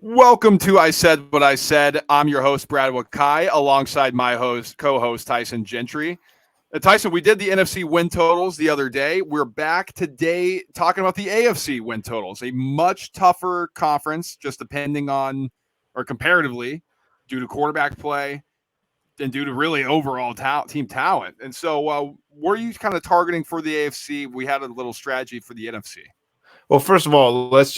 Welcome to I Said What I Said. I'm your host, Brad Wakai, alongside my co-host, Tyson Gentry. Tyson, we did the NFC win totals the other day. We're back today talking about the AFC win totals, a much tougher conference, just depending on, or comparatively, due to quarterback play and due to really overall team talent. And so, were you kind of targeting for the AFC? We had a little strategy for the NFC. Well, first of all, let's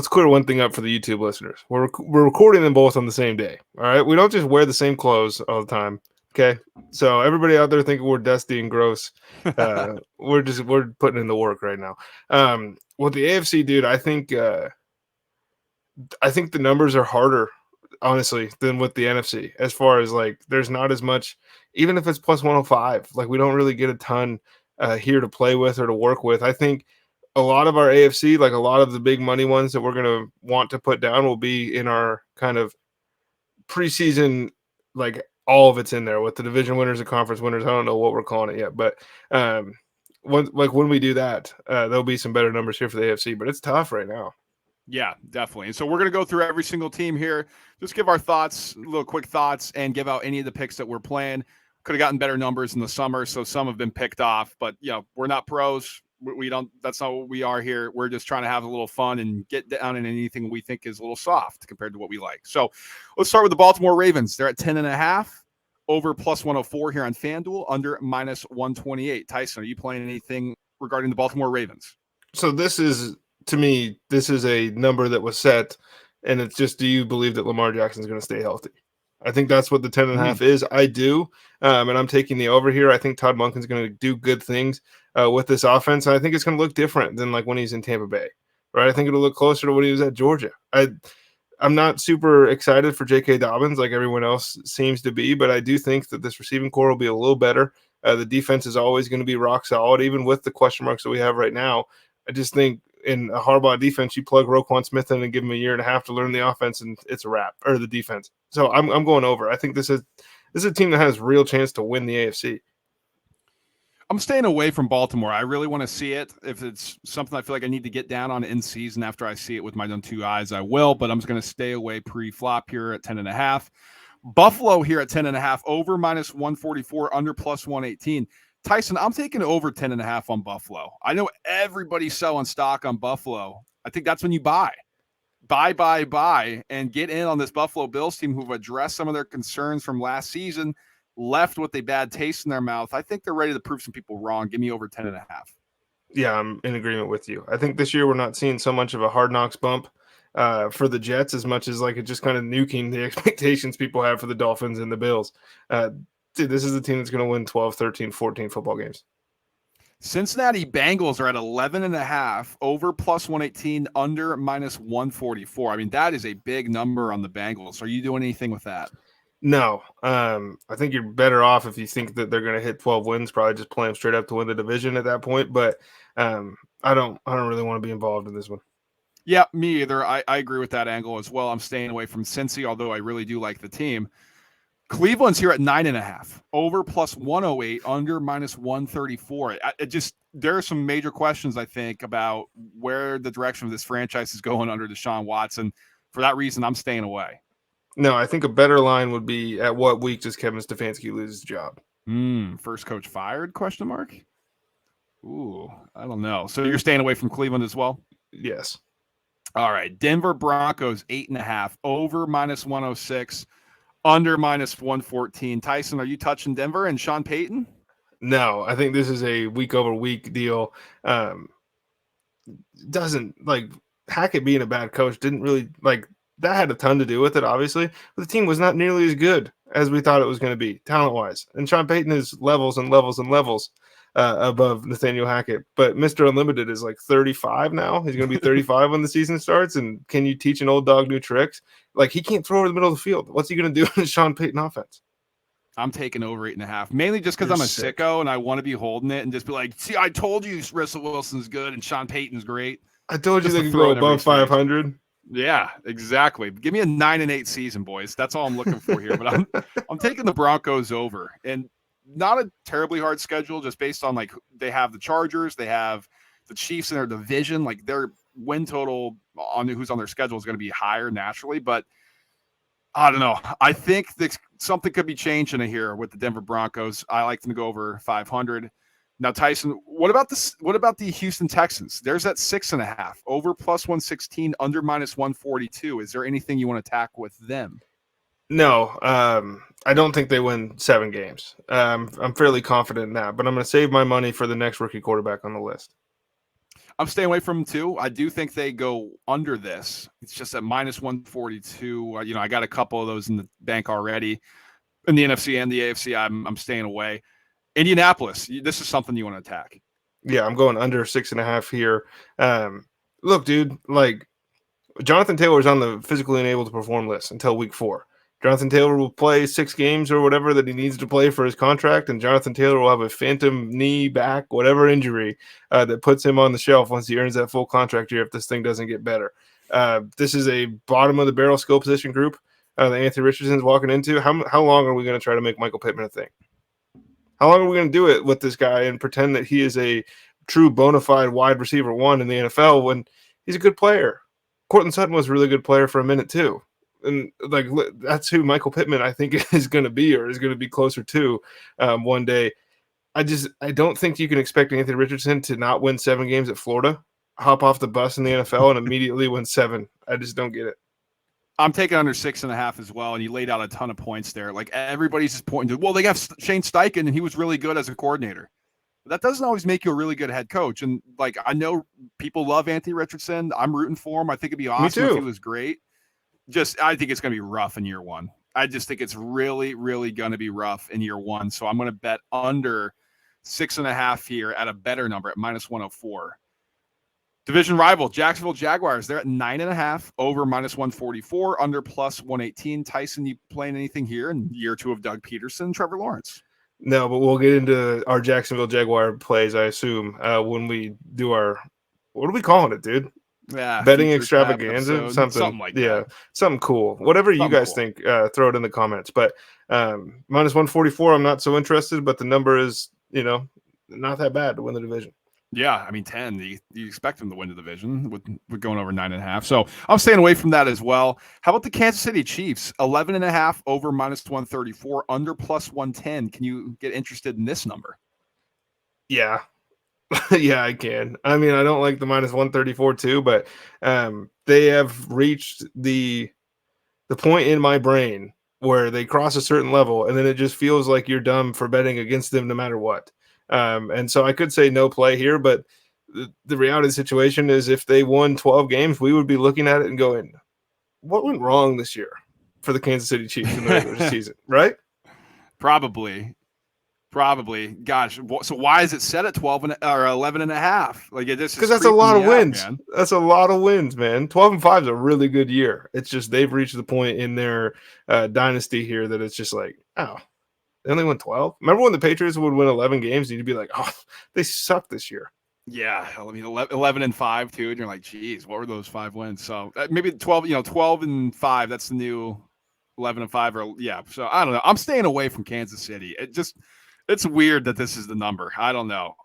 clear one thing up for the YouTube listeners. We're recording them both on the same day. All right, we don't just wear the same clothes all the time. Okay, so everybody out there thinking we're dusty and gross, we're putting in the work right now. With the AFC, dude, I think the numbers are harder, honestly, than with the NFC. As far as like, there's not as much, even if it's plus 105. Like, we don't really get a ton here to play with or to work with. I think a lot of our AFC, like a lot of the big money ones that we're going to want to put down, will be in our kind of preseason, like all of it's in there with the division winners and conference winners. I don't know what we're calling it yet, but when we do that, there'll be some better numbers here for the AFC, but it's tough right now. Yeah, definitely. And so we're going to go through every single team here, just give our thoughts, little quick thoughts, and give out any of the picks that we're playing. Could have gotten better numbers in the summer, so some have been picked off. But, we're not pros. We don't. That's not what we are here. We're just trying to have a little fun and get down in anything we think is a little soft compared to what we like. So let's start with the Baltimore Ravens. They're at 10.5, over plus 104 here on FanDuel, under minus 128. Tyson, are you playing anything regarding the Baltimore Ravens? So to me, this is a number that was set, and it's just, do you believe that Lamar Jackson is going to stay healthy? I think that's what the 10.5 is. I do, and I'm taking the over here. I think Todd Monken's going to do good things with this offense, and I think it's going to look different than like when he's in Tampa Bay, right? I think it'll look closer to when he was at Georgia. I'm not super excited for J.K. Dobbins like everyone else seems to be, but I do think that this receiving core will be a little better. The defense is always going to be rock solid, even with the question marks that we have right now. I just think in a Harbaugh defense, you plug Roquan Smith in and give him a year and a half to learn the offense, and it's a wrap, or the defense. So I'm going over. I think this is a team that has real chance to win the AFC. I'm staying away from Baltimore. I really want to see it. If it's something I feel like I need to get down on in season after I see it with my own two eyes, I will. But I'm just going to stay away pre-flop here at 10.5. Buffalo here at 10.5, over minus 144, under plus 118. Tyson, I'm taking over 10.5 on Buffalo. I know everybody's selling stock on Buffalo. I think that's when you buy, and get in on this Buffalo Bills team who've addressed some of their concerns from last season, left with a bad taste in their mouth. I think they're ready to prove some people wrong. Give me over 10.5. Yeah, I'm in agreement with you. I think this year we're not seeing so much of a hard knocks bump for the Jets as much as like it just kind of nuking the expectations people have for the Dolphins and the Bills. Dude, this is a team that's going to win 12, 13, 14 football games. Cincinnati Bengals are at 11.5, over plus 118, under minus 144. I mean, that is a big number on the Bengals. Are you doing anything with that? No, I think you're better off if you think that they're going to hit 12 wins. Probably just play them straight up to win the division at that point. But I don't really want to be involved in this one. Yeah, me either. I agree with that angle as well. I'm staying away from Cincy, although I really do like the team. Cleveland's here at 9.5, over plus 108, under minus 134. There are some major questions, I think, about where the direction of this franchise is going under Deshaun Watson. For that reason, I'm staying away. No, I think a better line would be, at what week does Kevin Stefanski lose his job? First coach fired, question mark? Ooh, I don't know. So you're staying away from Cleveland as well? Yes. All right. Denver Broncos, 8.5, over minus 106, under minus 114. Tyson, are you touching Denver and Sean Payton? No, I think this is a week over week deal. Doesn't like Hackett being a bad coach didn't really like that had a ton to do with it, obviously, but the team was not nearly as good as we thought it was going to be talent wise. And Sean Payton is levels and levels and levels above Nathaniel Hackett, but Mr. Unlimited is like 35 now. He's going to be 35 when the season starts. And can you teach an old dog new tricks? Like, he can't throw over the middle of the field. What's he going to do in Sean Payton offense? I'm taking over 8.5, mainly just because I'm a sicko and I want to be holding it and just be like, see, I told you Russell Wilson's good and Sean Payton's great. I told you they could go above 500. Yeah, exactly. Give me a 9-8 season, boys. That's all I'm looking for here. But I'm taking the Broncos over, and not a terribly hard schedule, just based on like they have the Chargers, they have the Chiefs in their division. Like they're win total on who's on their schedule is going to be higher naturally, but I don't know. I think something could be changing here with the Denver Broncos. I like them to go over 500. Now, Tyson, what about this? What about the Houston Texans? There's that 6.5 over plus 116, under minus 142. Is there anything you want to attack with them? No, I don't think they win 7 games. I'm fairly confident in that, but I'm going to save my money for the next rookie quarterback on the list. I'm staying away from them too. I do think they go under this. It's just at minus 142. I got a couple of those in the bank already. In the NFC and the AFC, I'm staying away. Indianapolis, this is something you want to attack. Yeah, I'm going under 6.5 here. Look, dude, like Jonathan Taylor's on the physically unable to perform list until week 4. Jonathan Taylor will play 6 games or whatever that he needs to play for his contract, and Jonathan Taylor will have a phantom knee, back, whatever injury that puts him on the shelf once he earns that full contract year if this thing doesn't get better. This is a bottom-of-the-barrel skill position group that Anthony Richardson's walking into. How long are we going to try to make Michael Pittman a thing? How long are we going to do it with this guy and pretend that he is a true bona fide wide receiver 1 in the NFL when he's a good player? Cortland Sutton was a really good player for a minute too. And like that's who Michael Pittman I think is going to be, or is going to be closer to one day. I don't think you can expect Anthony Richardson to not win 7 games at Florida, hop off the bus in the NFL, and immediately win 7. I just don't get it. I'm taking under 6.5 as well, and you laid out a ton of points there. Like everybody's just pointing to, well, they have Shane Steichen, and he was really good as a coordinator. That doesn't always make you a really good head coach. And like I know people love Anthony Richardson. I'm rooting for him. I think it'd be awesome if he was great. I think it's going to be rough in year 1. I just think it's really, really going to be rough in year 1. So I'm going to bet under 6.5 here at a better number at minus 104. Division rival, Jacksonville Jaguars. They're at 9.5 over minus 144, under plus 118. Tyson, you playing anything here in year 2 of Doug Peterson, Trevor Lawrence? No, but we'll get into our Jacksonville Jaguar plays, I assume, when we do our – what are we calling it, dude? Yeah, betting extravaganza, something like that. Something cool. Whatever you guys think, throw it in the comments. But minus 144, I'm not so interested, but the number is, not that bad to win the division. Yeah, I mean 10. You expect them to win the division with going over 9.5. So I'm staying away from that as well. How about the Kansas City Chiefs? 11.5 over minus 134, under plus 110. Can you get interested in this number? Yeah. Yeah, I can. I mean, I don't like the minus 134 too, but they have reached the point in my brain where they cross a certain level, and then it just feels like you're dumb for betting against them no matter what. And so I could say no play here, but the reality of the situation is if they won 12 games, we would be looking at it and going, what went wrong this year for the Kansas City Chiefs in the regular season, right? Probably. Gosh, so why is it set at 12 or 11.5? Like it just because that's a lot of wins. Man. That's a lot of wins, man. 12-5 is a really good year. It's just they've reached the point in their dynasty here that it's just like, oh, they only won 12. Remember when the Patriots would win 11 games and you'd be like, oh, they suck this year. Yeah, I mean 11-5 too, and you're like, geez, what were those 5 wins? So maybe 12-5. That's the new 11-5, or yeah. So I don't know. I'm staying away from Kansas City. It's weird that this is the number. I don't know.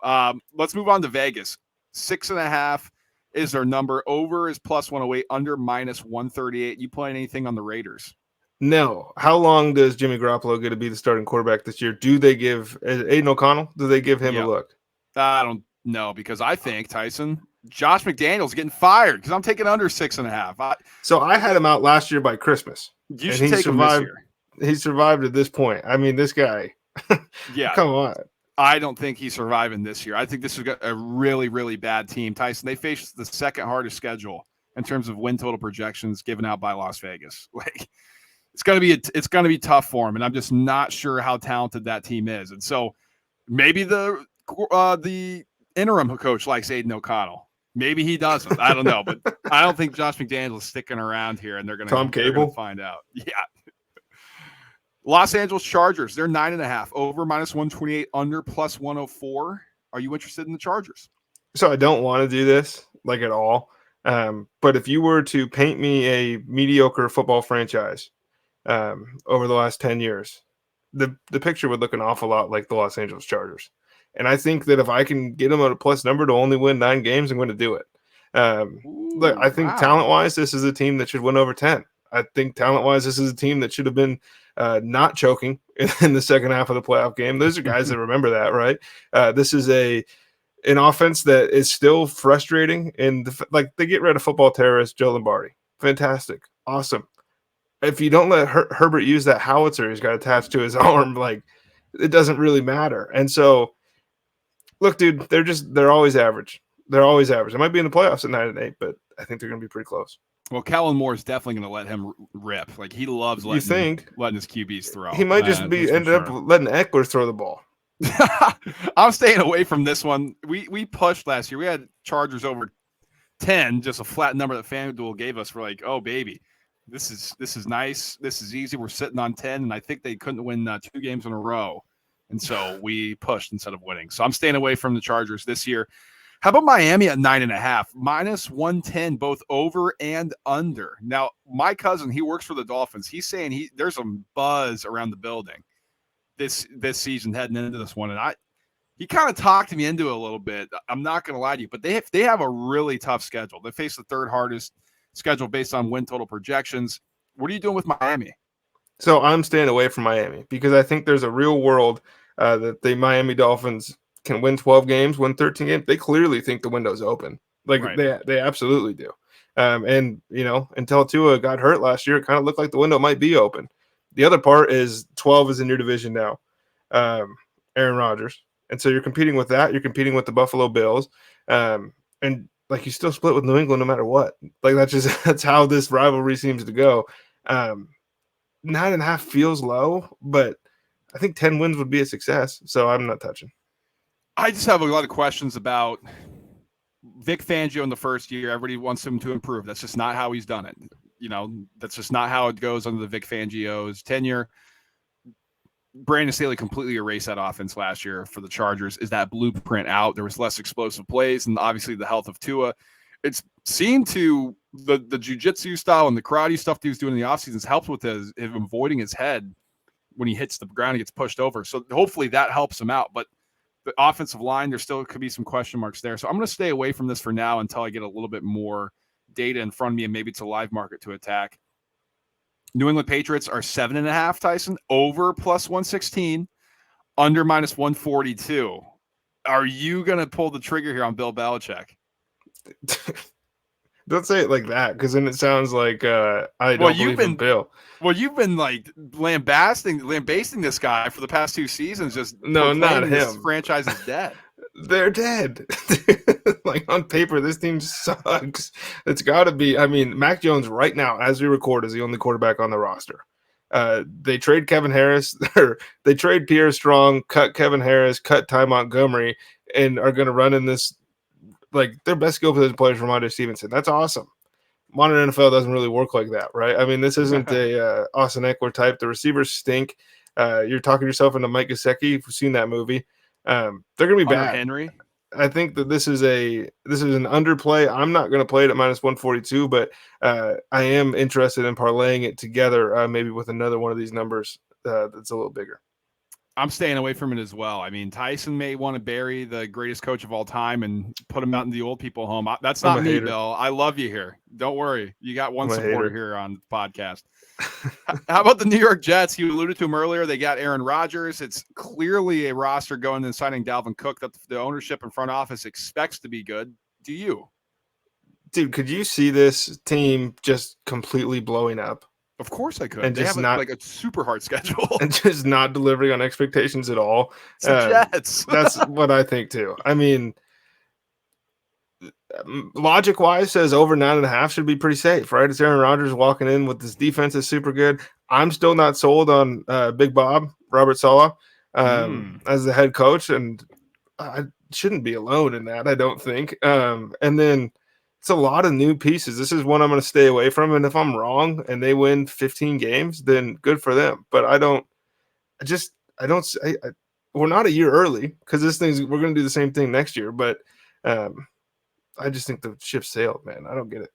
Let's move on to Vegas. 6.5 is their number. Over is plus 108. Under minus 138. You playing anything on the Raiders? No. How long does Jimmy Garoppolo get to be the starting quarterback this year? Do they give Aiden O'Connell? Do they give him a look? I don't know, because I think Tyson, Josh McDaniels getting fired because I'm taking under 6.5. So I had him out last year by Christmas. You should take him this year. He survived at this point. I mean, this guy. Yeah, come on. I don't think he's surviving this year. I think this is a really, really bad team. Tyson, they face the second hardest schedule in terms of win total projections given out by Las Vegas. Like it's gonna be tough for him, and I'm just not sure how talented that team is. And so maybe the interim coach likes Aiden O'Connell. Maybe he doesn't. I don't know, but I don't think Josh McDaniels is sticking around here, and they're gonna find out. Yeah. Los Angeles Chargers, they're 9.5 over minus 128, under plus 104. Are you interested in the Chargers? So I don't want to do this like at all. But if you were to paint me a mediocre football franchise over the last 10 years, the picture would look an awful lot like the Los Angeles Chargers. And I think that if I can get them at a plus number to only win 9 games, I'm going to do it. Look, Ooh, I think wow. talent-wise, this is a team that should win over 10. I think talent-wise, this is a team that should have been not choking in the second half of the playoff game. Those are guys that remember that, right? This is an offense that is still frustrating. And like they get rid of football terrorist Joe Lombardi. Fantastic. Awesome. If you don't let Herbert use that howitzer he's got attached to his arm, like it doesn't really matter. And so, look, dude, they're always average. They're always average. It might be in the playoffs at 9-8, but I think they're going to be pretty close. Well, Kellen Moore is definitely going to let him rip. Like he loves You think letting his QBs throw. he might just be ended up letting Eckler throw the ball. I'm staying away from this one. We pushed last year. We had Chargers over 10, just a flat number that FanDuel gave us. We're like, oh baby, this is nice. This is easy. We're sitting on 10, and I think they couldn't win 2 games in a row, and so we pushed instead of winning. So I'm staying away from the Chargers this year. How about Miami at 9.5, -110, both over and under? Now, my cousin, he works for the Dolphins. He's saying there's some buzz around the building this season heading into this one, and he kind of talked me into it a little bit. I'm not going to lie to you, but they have a really tough schedule. They face the 3rd hardest schedule based on win total projections. What are you doing with Miami? So I'm staying away from Miami because I think there's a real world that the Miami Dolphins can win 12 games, win 13 games. They clearly think the window's open. Like Right. they absolutely do. And until Tua got hurt last year, it kind of looked like the window might be open. The other part is 12 is in your division now. Aaron Rodgers. And so you're competing with that. You're competing with the Buffalo Bills. And like you still split with New England no matter what. Like that's how this rivalry seems to go. 9.5 feels low, but I think 10 wins would be a success. So I'm not touching. I just have a lot of questions about Vic Fangio in the first year. Everybody wants him to improve. That's just not how he's done it. That's just not how it goes under the Vic Fangio's tenure. Brandon Staley completely erased that offense last year for the Chargers. Is that blueprint out? There was less explosive plays, and obviously the health of Tua. It's seemed to the jiu-jitsu style and the karate stuff that he was doing in the offseason has helped with him avoiding his head when he hits the ground and gets pushed over. So hopefully that helps him out. But the offensive line, there still could be some question marks there. So I'm going to stay away from this for now until I get a little bit more data in front of me and maybe it's a live market to attack. New England Patriots are 7.5, Tyson, over +116, under -142. Are you going to pull the trigger here on Bill Belichick? Don't say it like that, because then it sounds like I don't believe in Bill. Well, you've been like lambasting this guy for the past 2 seasons. Just no, not him. This franchise is dead. They're dead. Like on paper, this team sucks. It's got to be. I mean, Mac Jones right now, as we record, is the only quarterback on the roster. They trade Kevin Harris. They trade Pierre Strong, cut Kevin Harris, cut Ty Montgomery, and are going to run in this. Like their best skill position players from Ramondre Stevenson. That's awesome. Modern NFL doesn't really work like that, right? I mean, this isn't a Austin Eckler type. The receivers stink. You're talking yourself into Mike Gesicki. If you've seen that movie, they're going to be bad. Henry. I think that this is an underplay. I'm not going to play it at -142, but I am interested in parlaying it together, maybe with another one of these numbers that's a little bigger. I'm staying away from it as well. I mean, Tyson may want to bury the greatest coach of all time and put him out in the old people home. That's not me, Bill. I love you here. Don't worry. You got one supporter here on the podcast. How about the New York Jets? You alluded to them earlier. They got Aaron Rodgers. It's clearly a roster going and signing Dalvin Cook that the ownership and front office expects to be good. Do you? Dude, could you see this team just completely blowing up? Of course I could. And they have a super hard schedule. And just not delivering on expectations at all. It's the Jets. That's what I think too. I mean, logic-wise says over 9.5 should be pretty safe, right? It's Aaron Rodgers walking in with this defense is super good. I'm still not sold on Big Bob, Robert Saleh, as the head coach, and I shouldn't be alone in that, I don't think. And then it's a lot of new pieces. This is one I'm going to stay away from. And if I'm wrong and they win 15 games, then good for them. But we're not a year early because we're going to do the same thing next year. But I just think the ship sailed, man. I don't get it.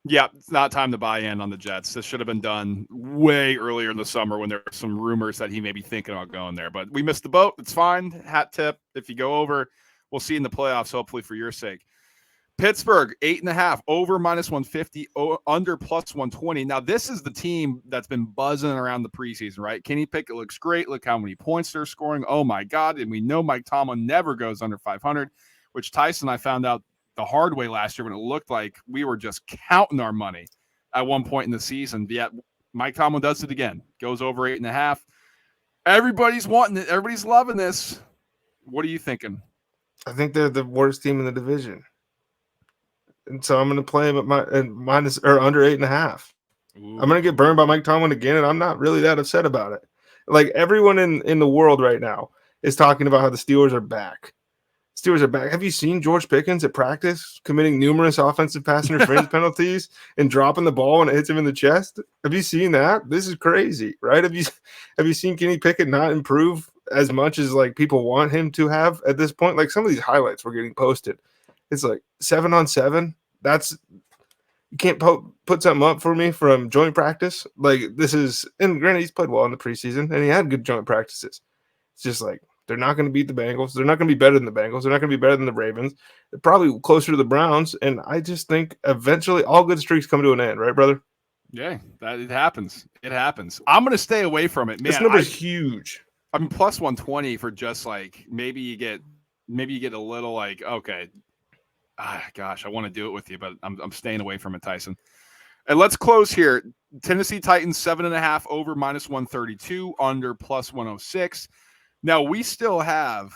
Yeah, it's not time to buy in on the Jets. This should have been done way earlier in the summer when there were some rumors that he may be thinking about going there. But we missed the boat. It's fine. Hat tip. If you go over, we'll see in the playoffs, hopefully for your sake. Pittsburgh, 8.5, over -150, under +120. Now, this is the team that's been buzzing around the preseason, right? Kenny Pickett looks great. Look how many points they're scoring. Oh, my God. And we know Mike Tomlin never goes under 500, which Tyson and I found out the hard way last year when it looked like we were just counting our money at one point in the season. Yet Mike Tomlin does it again, goes over 8.5. Everybody's wanting it. Everybody's loving this. What are you thinking? I think they're the worst team in the division. And so I'm going to play him at minus or under 8.5. I'm going to get burned by Mike Tomlin again, and I'm not really that upset about it. Like everyone in the world right now is talking about how the Steelers are back. Steelers are back. Have you seen George Pickens at practice committing numerous offensive pass interference penalties and dropping the ball when it hits him in the chest? Have you seen that? This is crazy, right? Have you seen Kenny Pickett not improve as much as like people want him to have at this point? Like some of these highlights were getting posted. It's like 7-on-7. That's you can't put something up for me from joint practice. Like this is, and granted, he's played well in the preseason and he had good joint practices. It's just like they're not going to beat the Bengals. They're not going to be better than the Bengals. They're not going to be better than the Ravens. They're probably closer to the Browns. And I just think eventually all good streaks come to an end, right, brother? Yeah, that it happens. It happens. I'm going to stay away from it, man. This number is huge. I mean, plus 120 for just like maybe you get a little like okay. Gosh, I want to do it with you, but I'm staying away from it, Tyson. And let's close here. Tennessee Titans 7.5 over -132, under +106. Now we still have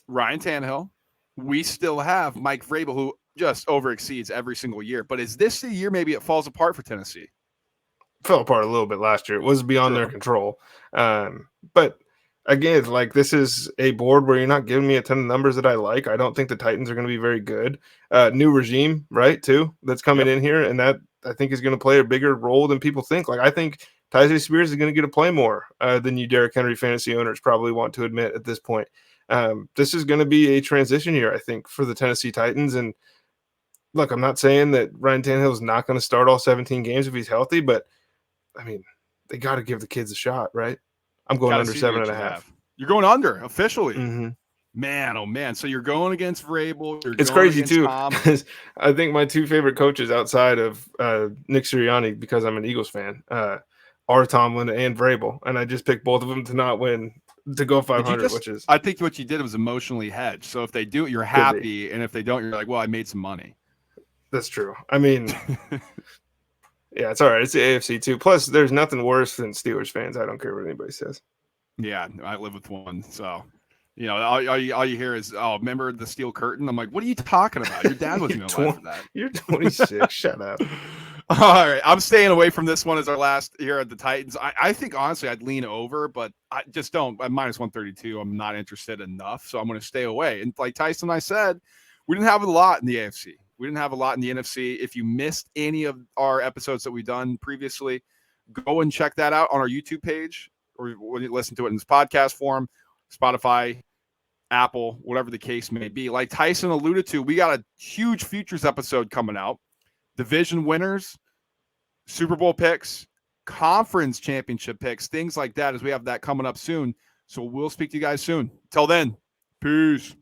Ryan Tannehill. We still have Mike Vrabel, who just overexceeds every single year. But is this the year maybe it falls apart for Tennessee? Fell apart a little bit last year. It was beyond their control. But again, like this is a board where you're not giving me a ton of numbers that I like. I don't think the Titans are going to be very good. New regime, right, too, that's coming in here, and that I think is going to play a bigger role than people think. Like I think Tyjae Spears is going to get to play more than you Derrick Henry fantasy owners probably want to admit at this point. This is going to be a transition year, I think, for the Tennessee Titans. And look, I'm not saying that Ryan Tannehill is not going to start all 17 games if he's healthy, but I mean, they got to give the kids a shot, right? I'm going under 7.5. You're going under officially. Mm-hmm. Man, oh man. So you're going against Vrabel. It's crazy too, because I think my two favorite coaches outside of Nick Sirianni, because I'm an Eagles fan, are Tomlin and Vrabel. And I just picked both of them to not win, to go 500, which is. I think what you did was emotionally hedged. So if they do it, you're happy. And if they don't, you're like, well, I made some money. That's true. I mean, yeah, it's all right. It's the AFC too. Plus, there's nothing worse than Steelers fans. I don't care what anybody says. Yeah, I live with one. So, you know, all you hear is, oh, remember the steel curtain? I'm like, what are you talking about? Your dad wasn't going to laugh at that. You're 26. Shut up. All right. I'm staying away from this one as our last here at the Titans. I think, honestly, I'd lean over, but I just don't. At -132, I'm not interested enough. So I'm going to stay away. And like Tyson and I said, we didn't have a lot in the AFC. We didn't have a lot in the NFC. If you missed any of our episodes that we've done previously, go and check that out on our YouTube page, or when you listen to it in this podcast form, Spotify, Apple, whatever the case may be. Like Tyson alluded to, we got a huge futures episode coming out. Division winners, Super Bowl picks, conference championship picks, things like that, as we have that coming up soon. So we'll speak to you guys soon. Till then, peace.